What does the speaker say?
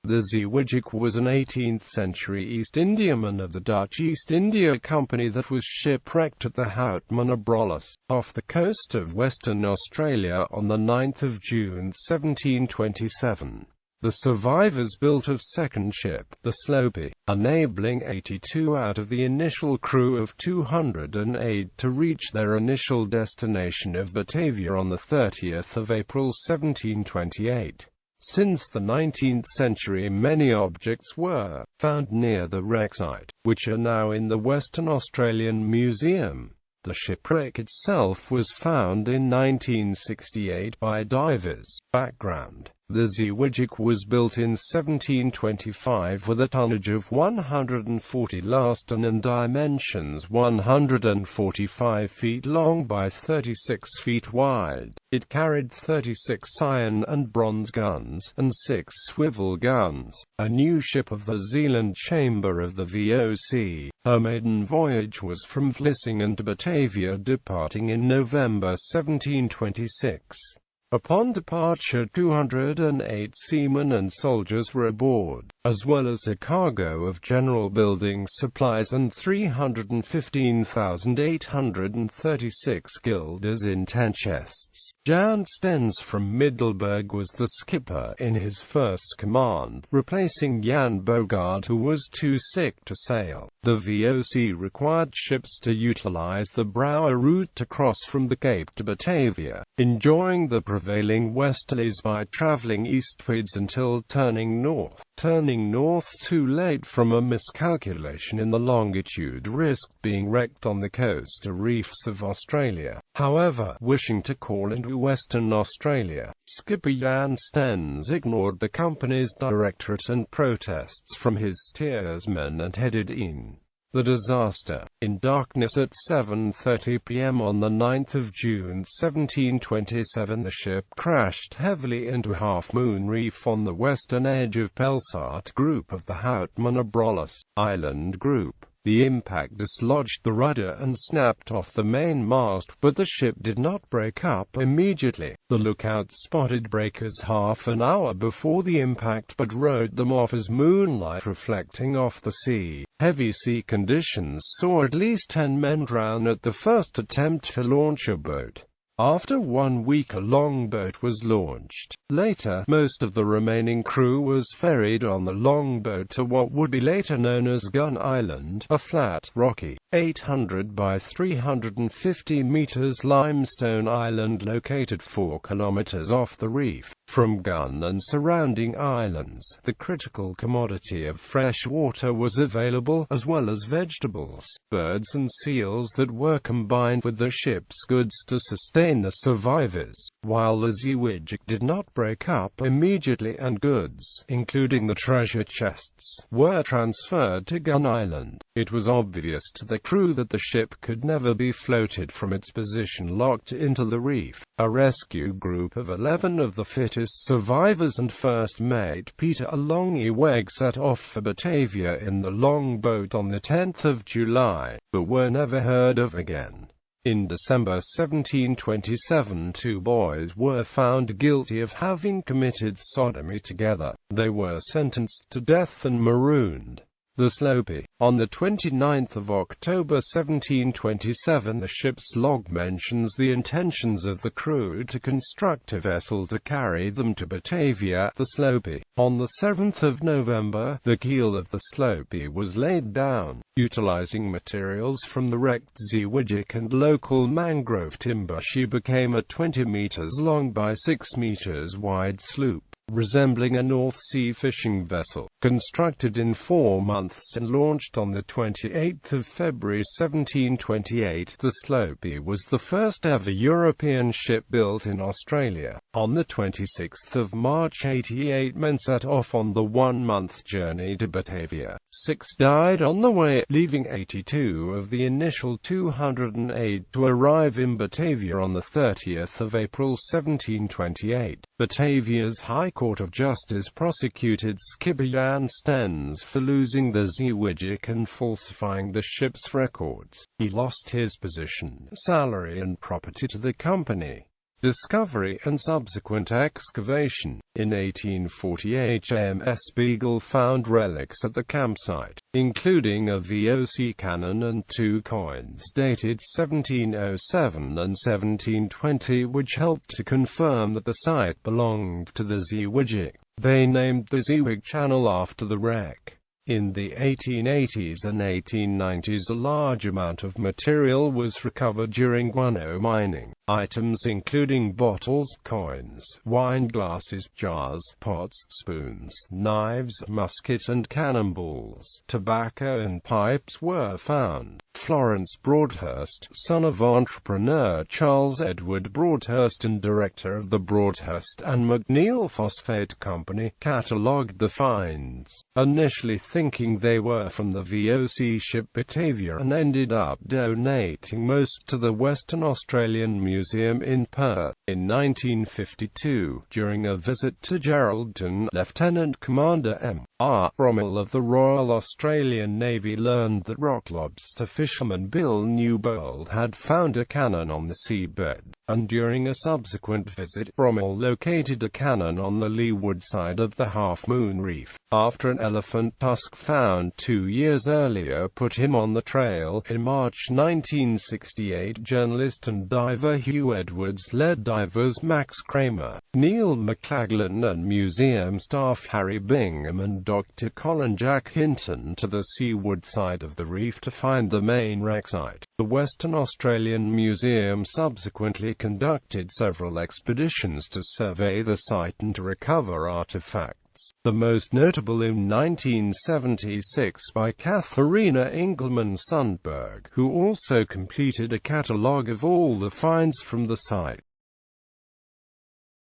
The Zeewijk was an 18th-century East Indiaman of the Dutch East India Company that was shipwrecked at the Houtman Abrolhos, off the coast of Western Australia on 9 June 1727. The survivors built a second ship, the Sloepie, enabling 82 out of the initial crew of 208 to reach their initial destination of Batavia on 30 April 1728. Since the 19th century, many objects were found near the wreck site, which are now in the Western Australian Museum. The shipwreck itself was found in 1968 by divers. Background: the Zeewijk was built in 1725 with a tonnage of 140 laston and dimensions 145 feet long by 36 feet wide. It carried 36 iron and bronze guns, and 6 swivel guns. A new ship of the Zealand Chamber of the VOC. Her maiden voyage was from Vlissingen to Batavia, departing in November 1726. Upon departure, 208 seamen and soldiers were aboard, as well as a cargo of general building supplies and 315,836 guilders in 10 chests. Jan Stens from Middelburg was the skipper in his first command, replacing Jan Bogaert, who was too sick to sail. The VOC required ships to utilize the Brouwer route to cross from the Cape to Batavia, enjoying the prevailing westerlies by traveling eastwards until turning north. Turning north too late from a miscalculation in the longitude risked being wrecked on the coastal reefs of Australia. However, wishing to call into Western Australia, skipper Jan Stens ignored the company's directorate and protests from his steersmen and headed in. The disaster. In darkness at 7:30 p.m. on 9 June 1727, the ship crashed heavily into Half Moon Reef on the western edge of Pelsart Group of the Houtman Abrolhos Island Group. The impact dislodged the rudder and snapped off the main mast, but the ship did not break up immediately. The lookout spotted breakers half an hour before the impact but rode them off as moonlight reflecting off the sea. Heavy sea conditions saw at least 10 men drown at the first attempt to launch a boat. After 1 week, a longboat was launched. Later, most of the remaining crew was ferried on the longboat to what would be later known as Gun Island, a flat, rocky, 800 by 350 meters limestone island located 4 kilometers off the reef. From Gun and surrounding islands, the critical commodity of fresh water was available, as well as vegetables, birds and seals that were combined with the ship's goods to sustain the survivors. While the Zeewijk did not break up immediately and goods, including the treasure chests, were transferred to Gun Island, it was obvious to the crew that the ship could never be floated from its position locked into the reef. A rescue group of 11 of the fittest survivors and first mate Peter Zeewijk set off for Batavia in the longboat on 10 July, but were never heard of again. In December 1727, 2 boys were found guilty of having committed sodomy together. They were sentenced to death and marooned. The Sloepie. On 29 October 1727, the ship's log mentions the intentions of the crew to construct a vessel to carry them to Batavia. The Sloepie. On 7 November, the keel of the Sloepie was laid down, utilizing materials from the wrecked Zeewijk and local mangrove timber. She became a 20 meters long by 6 meters wide sloop, resembling a North Sea fishing vessel, constructed in 4 months and launched on 28 February 1728. The Sloepie was the first ever European ship built in Australia. On 26 March 88, men set off on the 1-month journey to Batavia. 6 died on the way, leaving 82 of the initial 208 to arrive in Batavia on 30 April 1728. Batavia's High Court of Justice prosecuted skipper Jan Stens for losing the Zeewijk and falsifying the ship's records. He lost his position, salary and property to the company. discovery and subsequent excavation. In 1848, HMS Beagle found relics at the campsite, including a VOC cannon and 2 coins dated 1707 and 1720, which helped to confirm that the site belonged to the Zeewijk. They named the Zeewijk Channel after the wreck. In the 1880s and 1890s, a large amount of material was recovered during guano mining. Items including bottles, coins, wine glasses, jars, pots, spoons, knives, musket and cannonballs, tobacco and pipes were found. Florence Broadhurst, son of entrepreneur Charles Edward Broadhurst and director of the Broadhurst and McNeil Phosphate Company, catalogued the finds, initially thinking they were from the VOC ship Batavia, and ended up donating most to the Western Australian Museum in Perth. In 1952, during a visit to Geraldton, Lieutenant Commander M.R. Rommel of the Royal Australian Navy learned that rock lobster fisherman Bill Newbold had found a cannon on the seabed, and during a subsequent visit, Rommel located a cannon on the leeward side of the Half Moon Reef, after an elephant tusk found 2 years earlier put him on the trail. In March 1968, journalist and diver Hugh Edwards led divers Max Kramer, Neil McLaglen and museum staff Harry Bingham and Dr. Colin Jack Hinton to the seaward side of the reef to find the main wreck site. The Western Australian Museum subsequently conducted several expeditions to survey the site and to recover artifacts, the most notable in 1976 by Katharina Engelman Sundberg, who also completed a catalogue of all the finds from the site.